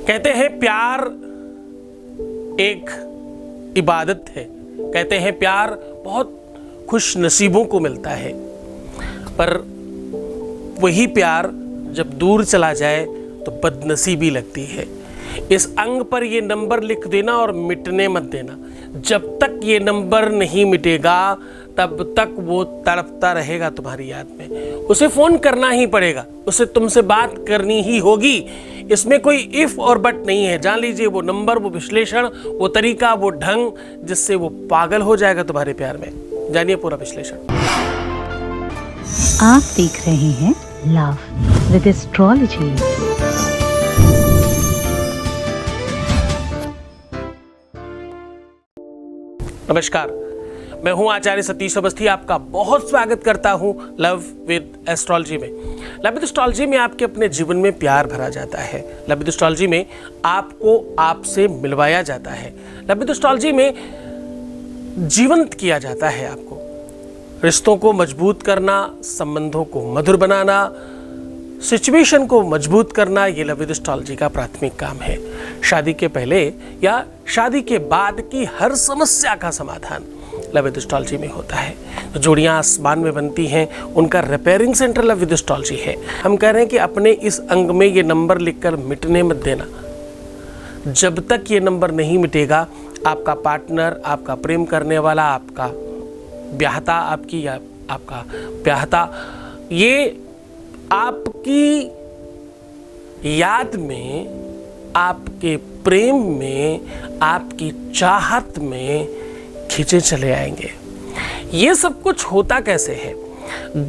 कहते हैं प्यार एक इबादत है, कहते हैं प्यार बहुत खुश नसीबों को मिलता है, पर वही प्यार जब दूर चला जाए तो बदनसीबी लगती है। इस अंग पर ये नंबर लिख देना और मिटने मत देना। जब तक ये नंबर नहीं मिटेगा तब तक वो तड़पता रहेगा तुम्हारी याद में। उसे फोन करना ही पड़ेगा, उसे तुमसे बात करनी ही होगी। इसमें कोई इफ और बट नहीं है। जान लीजिए वो नंबर, वो विश्लेषण, वो तरीका, वो ढंग जिससे वो पागल हो जाएगा तुम्हारे प्यार में। जानिए पूरा विश्लेषण। आप देख रहे हैं लव विद एस्ट्रोलॉजी। नमस्कार, मैं हूं आचार्य सतीश अवस्थी। आपका बहुत स्वागत करता हूं लव विद एस्ट्रोलॉजी में। लव विद एस्ट्रोलॉजी में आपके अपने जीवन में प्यार भरा जाता है। लव विद एस्ट्रोलॉजी में आपको आपसे मिलवाया जाता है। लव विद एस्ट्रोलॉजी में जीवंत किया जाता है आपको। रिश्तों को मजबूत करना, संबंधों को मधुर बनाना, सिचुएशन को मजबूत करना, ये लव विद एस्ट्रोलॉजी का प्राथमिक काम है। शादी के पहले या शादी के बाद की हर समस्या का समाधान लव विद एस्ट्रोलॉजी में होता है। तो जोड़ियां आसमान में बनती हैं, उनका repairing centre love with astrology है। हम कह रहे हैं कि अपने इस अंग में ये नंबर लिखकर मिटने मत देना। जब तक ये नंबर नहीं मिटेगा, आपका पार्टनर, आपका प्रेम करने वाला, आपका ब्याहता, आपकी या आपका ब्याहता, ये आपकी याद में, आपके प्रेम में, आपकी चाहत में खींचे चले आएंगे। ये सब कुछ होता कैसे है?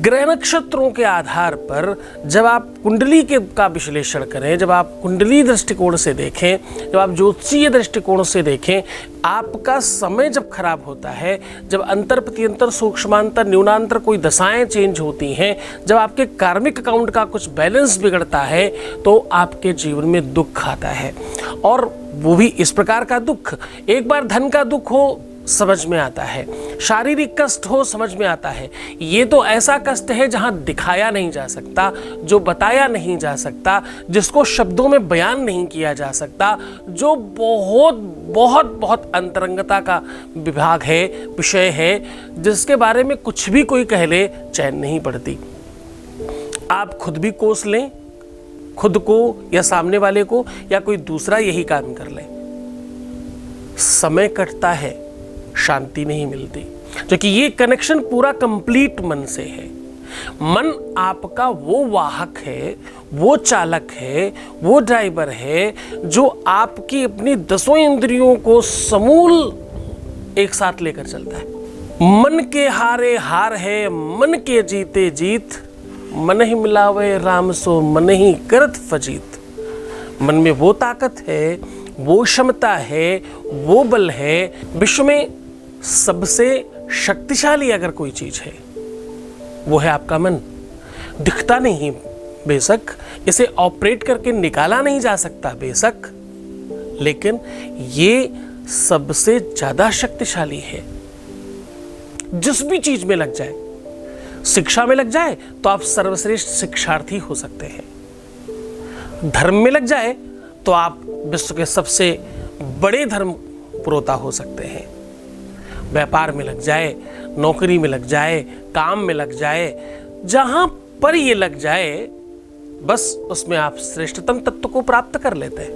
ग्रह नक्षत्रों के आधार पर जब आप कुंडली का विश्लेषण करें, जब आप कुंडली दृष्टिकोण से देखें, जब आप ज्योतिषीय दृष्टिकोण से देखें, आपका समय जब खराब होता है, जब अंतर प्रत्यंतर सूक्ष्मांतर न्यूनांतर कोई दशाएं चेंज होती हैं, जब आपके कार्मिक अकाउंट का कुछ बैलेंस बिगड़ता है, तो आपके जीवन में दुख आता है। और वो भी इस प्रकार का दुख, एक बार धन का दुख हो समझ में आता है, शारीरिक कष्ट हो समझ में आता है। ये तो ऐसा कष्ट है जहां दिखाया नहीं जा सकता, जो बताया नहीं जा सकता, जिसको शब्दों में बयान नहीं किया जा सकता, जो बहुत बहुत बहुत अंतरंगता का विभाग है, विषय है, जिसके बारे में कुछ भी कोई कह ले चैन नहीं पड़ती। आप खुद भी कोस लें, खुद को या सामने वाले को, या कोई दूसरा यही काम कर ले, समय कटता है, शांति नहीं मिलती। क्योंकि ये कनेक्शन पूरा कंप्लीट मन से है। मन आपका वो वाहक है, वो चालक है, वो ड्राइवर है जो आपकी अपनी 10 इंद्रियों को समूल एक साथ लेकर चलता है। मन के हारे हार है, मन के जीते जीत, मन ही मिलावे राम सो मन ही करत फजीत। मन में वो ताकत है, वो क्षमता है, वो बल है। विश्व में सबसे शक्तिशाली अगर कोई चीज है, वो है आपका मन। दिखता नहीं बेशक, इसे ऑपरेट करके निकाला नहीं जा सकता बेशक, लेकिन ये सबसे ज्यादा शक्तिशाली है। जिस भी चीज में लग जाए, शिक्षा में लग जाए तो आप सर्वश्रेष्ठ शिक्षार्थी हो सकते हैं। धर्म में लग जाए तो आप विश्व के सबसे बड़े धर्म पुरोता हो सकते हैं। व्यापार में लग जाए, नौकरी में लग जाए, काम में लग जाए, जहां पर ये लग जाए, बस उसमें आप श्रेष्ठतम तत्व को प्राप्त कर लेते हैं।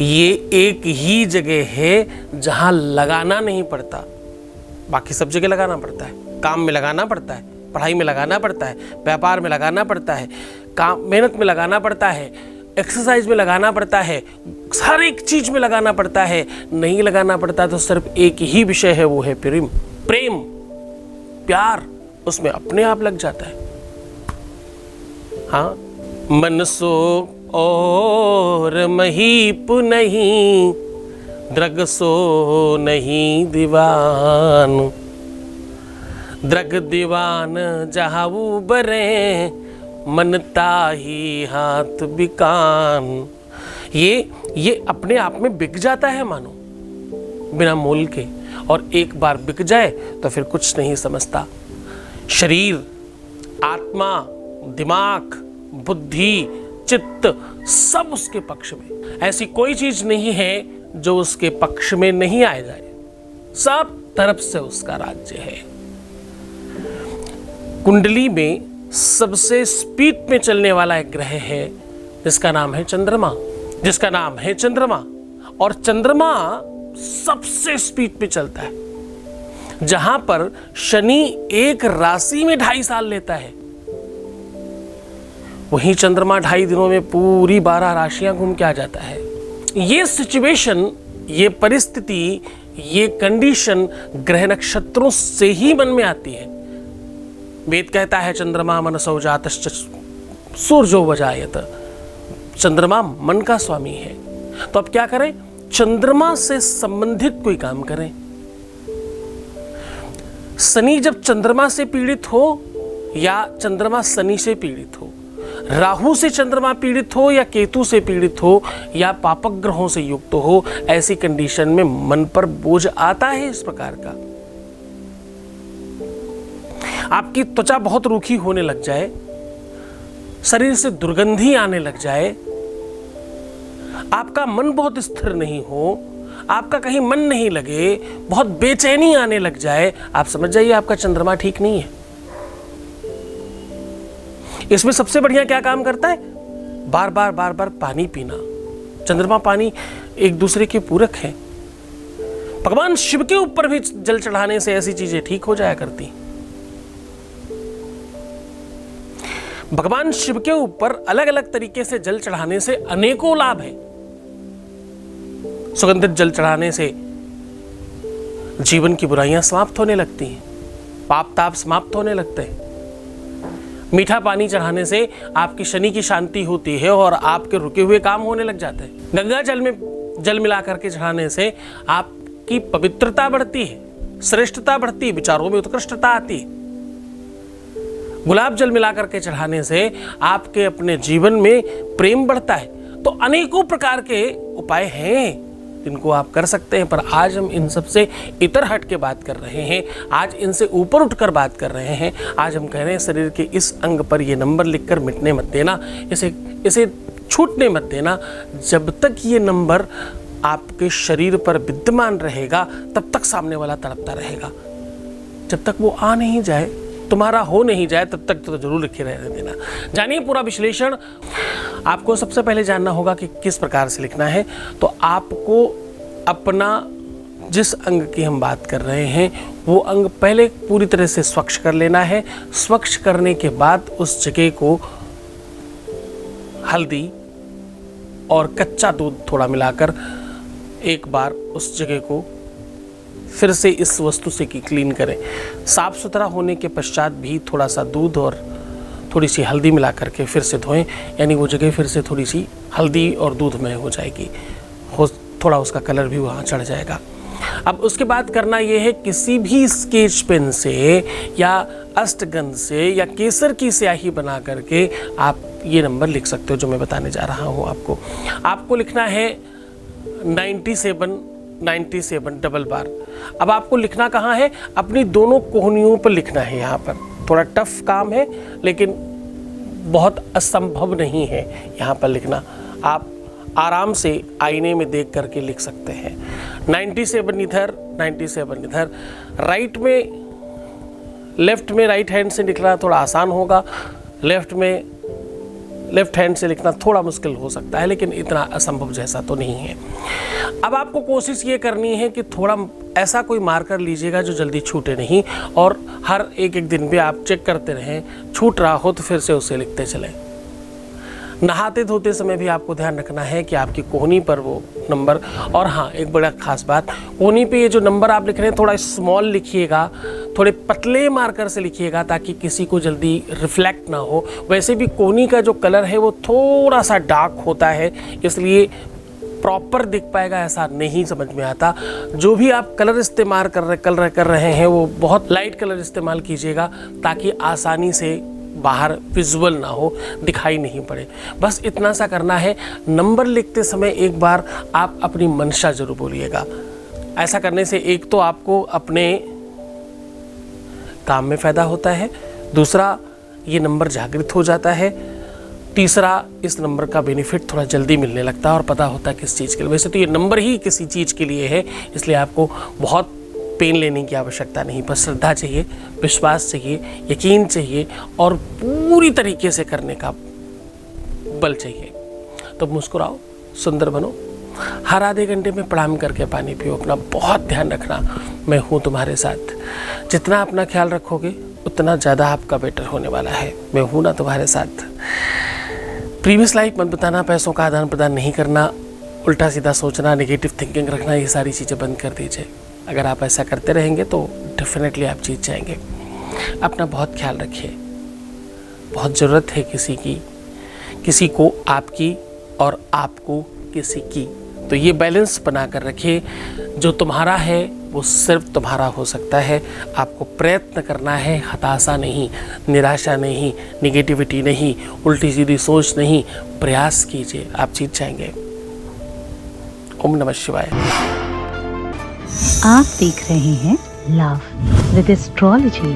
ये एक ही जगह है जहां लगाना नहीं पड़ता, बाकी सब जगह लगाना पड़ता है। काम में लगाना पड़ता है, पढ़ाई में लगाना पड़ता है, व्यापार में लगाना पड़ता है, काम मेहनत में लगाना पड़ता है, एक्सरसाइज में लगाना पड़ता है, हर एक चीज में लगाना पड़ता है। नहीं लगाना पड़ता तो सिर्फ एक ही विषय है, वो है प्रेम। प्रेम, प्यार, उसमें अपने आप लग जाता है। हाँ, मन सो और महीप नहीं, द्रग सो नहीं दीवान, द्रग दीवान जहाऊ बरे, मन ताही हाथ बिकान। ये अपने आप में बिक जाता है मानो, बिना मोल के। और एक बार बिक जाए तो फिर कुछ नहीं समझता। शरीर, आत्मा, दिमाग, बुद्धि, चित्त सब उसके पक्ष में। ऐसी कोई चीज नहीं है जो उसके पक्ष में नहीं आ जाए, सब तरफ से उसका राज्य है। कुंडली में सबसे स्पीड में चलने वाला एक ग्रह है जिसका नाम है चंद्रमा, और चंद्रमा सबसे स्पीड पे चलता है। जहां पर शनि एक राशि में 2.5 साल लेता है, वहीं चंद्रमा 2.5 दिनों में पूरी 12 राशियां घूम के आ जाता है। ये सिचुएशन, ये परिस्थिति, ये कंडीशन ग्रह नक्षत्रों से ही मन में आती है। वेद कहता है चंद्रमा मनसो जातश्च सूर्यो वजायत, चंद्रमा मन का स्वामी है। तो अब क्या करें? चंद्रमा से संबंधित कोई काम करें। शनि जब चंद्रमा से पीड़ित हो या चंद्रमा शनि से पीड़ित हो, राहु से चंद्रमा पीड़ित हो या केतु से पीड़ित हो या पापक ग्रहों से युक्त हो, ऐसी कंडीशन में मन पर बोझ आता है इस प्रकार का। आपकी त्वचा बहुत रूखी होने लग जाए, शरीर से दुर्गंधी आने लग जाए, आपका मन बहुत स्थिर नहीं हो, आपका कहीं मन नहीं लगे, बहुत बेचैनी आने लग जाए, आप समझ जाइए आपका चंद्रमा ठीक नहीं है। इसमें सबसे बढ़िया क्या काम करता है? बार बार पानी पीना। चंद्रमा पानी एक दूसरे के पूरक हैं। भगवान शिव के ऊपर भी जल चढ़ाने से ऐसी चीजें ठीक हो जाया करती। भगवान शिव के ऊपर अलग अलग तरीके से जल चढ़ाने से अनेकों लाभ हैं। सुगंधित जल चढ़ाने से जीवन की बुराइयां समाप्त होने लगती हैं, पाप ताप समाप्त होने लगते हैं। मीठा पानी चढ़ाने से आपकी शनि की शांति होती है और आपके रुके हुए काम होने लग जाते हैं। गंगा जल में जल मिला करके चढ़ाने से आपकी पवित्रता बढ़ती है, श्रेष्ठता बढ़ती है, विचारों में उत्कृष्टता आती है। गुलाब जल मिला करके चढ़ाने से आपके अपने जीवन में प्रेम बढ़ता है। तो अनेकों प्रकार के उपाय हैं जिनको आप कर सकते हैं, पर आज हम इन सब से इतर हट के बात कर रहे हैं, आज इनसे ऊपर उठकर बात कर रहे हैं। आज हम कह रहे हैं शरीर के इस अंग पर ये नंबर लिखकर मिटने मत देना, इसे छूटने मत देना। जब तक ये नंबर आपके शरीर पर विद्यमान रहेगा तब तक सामने वाला तड़पता रहेगा। जब तक वो आ नहीं जाए, तुम्हारा हो नहीं जाए, तब तक तो जरूर लिखे रहने देना। जानिए पूरा विश्लेषण। आपको सबसे पहले जानना होगा कि किस प्रकार से लिखना है। तो आपको अपना जिस अंग की हम बात कर रहे हैं वो अंग पहले पूरी तरह से स्वच्छ कर लेना है। स्वच्छ करने के बाद उस जगह को हल्दी और कच्चा दूध थोड़ा मिलाकर एक बार उस जगह को फिर से इस वस्तु से क्लीन करें। साफ सुथरा होने के पश्चात भी थोड़ा सा दूध और थोड़ी सी हल्दी मिला करके फिर से धोएं, यानी वो जगह फिर से थोड़ी सी हल्दी और दूध में हो जाएगी, थोड़ा उसका कलर भी वहाँ चढ़ जाएगा। अब उसके बाद करना ये है, किसी भी स्केच पेन से या अष्टगंध से या केसर की स्याही बना करके आप ये नंबर लिख सकते हो जो मैं बताने जा रहा हूँ आपको। आपको लिखना है 97 डबल बार। अब आपको लिखना कहाँ है? अपनी दोनों कोहनियों पर लिखना है। यहाँ पर थोड़ा टफ काम है लेकिन बहुत असंभव नहीं है यहाँ पर लिखना। आप आराम से आईने में देख करके लिख सकते हैं। 97 इधर, 97 इधर। राइट में, लेफ्ट में राइट हैंड से लिखना थोड़ा आसान होगा, लेफ्ट हैंड से लिखना थोड़ा मुश्किल हो सकता है, लेकिन इतना असंभव जैसा तो नहीं है। अब आपको कोशिश ये करनी है कि थोड़ा ऐसा कोई मार्कर लीजिएगा जो जल्दी छूटे नहीं, और हर एक दिन पे आप चेक करते रहें। छूट रहा हो तो फिर से उसे लिखते चलें। नहाते धोते समय भी आपको ध्यान रखना है कि आपकी कोहनी पर वो नंबर, और हाँ एक बड़ा खास बात, कोहनी पे ये जो नंबर आप लिख रहे हैं थोड़ा स्मॉल लिखिएगा, थोड़े पतले मार्कर से लिखिएगा ताकि किसी को जल्दी रिफ्लेक्ट ना हो। वैसे भी कोहनी का जो कलर है वो थोड़ा सा डार्क होता है, इसलिए प्रॉपर दिख पाएगा ऐसा नहीं समझ में आता। जो भी आप कलर इस्तेमाल कर रहे हैं वो बहुत लाइट कलर इस्तेमाल कीजिएगा ताकि आसानी से बाहर विजुअल ना हो, दिखाई नहीं पड़े। बस इतना सा करना है। नंबर लिखते समय एक बार आप अपनी मंशा जरूर बोलिएगा। ऐसा करने से एक तो आपको अपने काम में फ़ायदा होता है, दूसरा ये नंबर जागृत हो जाता है, तीसरा, इस नंबर का बेनिफिट थोड़ा जल्दी मिलने लगता है और पता होता है किस चीज़ के लिए। वैसे तो ये नंबर ही किसी चीज़ के लिए है, इसलिए आपको बहुत पेन लेने की आवश्यकता नहीं, बस श्रद्धा चाहिए, विश्वास चाहिए, यकीन चाहिए और पूरी तरीके से करने का बल चाहिए। तो मुस्कुराओ, सुंदर बनो, हर आधे घंटे में प्रणाम करके पानी पियो। अपना बहुत ध्यान रखना, मैं हूँ तुम्हारे साथ। जितना अपना ख्याल रखोगे उतना ज़्यादा आपका बेटर होने वाला है। मैं हूँ ना तुम्हारे साथ। प्रीवियस लाइफ मत बताना, पैसों का आदान प्रदान नहीं करना, उल्टा सीधा सोचना, नेगेटिव थिंकिंग रखना, ये सारी चीज़ें बंद कर दीजिए। अगर आप ऐसा करते रहेंगे तो डेफिनेटली आप जीत जाएंगे। अपना बहुत ख्याल रखिए, बहुत ज़रूरत है किसी को आपकी और आपको किसी की। तो ये बैलेंस बना कर रखिए। जो तुम्हारा है वो सिर्फ तुम्हारा हो सकता है। आपको प्रयत्न करना है, हताशा नहीं, निराशा नहीं, निगेटिविटी नहीं, उल्टी सीधी सोच नहीं, प्रयास कीजिए, आप जीत जाएंगे। ओम नमः शिवाय। आप देख रहे हैं लव विद एस्ट्रोलॉजी।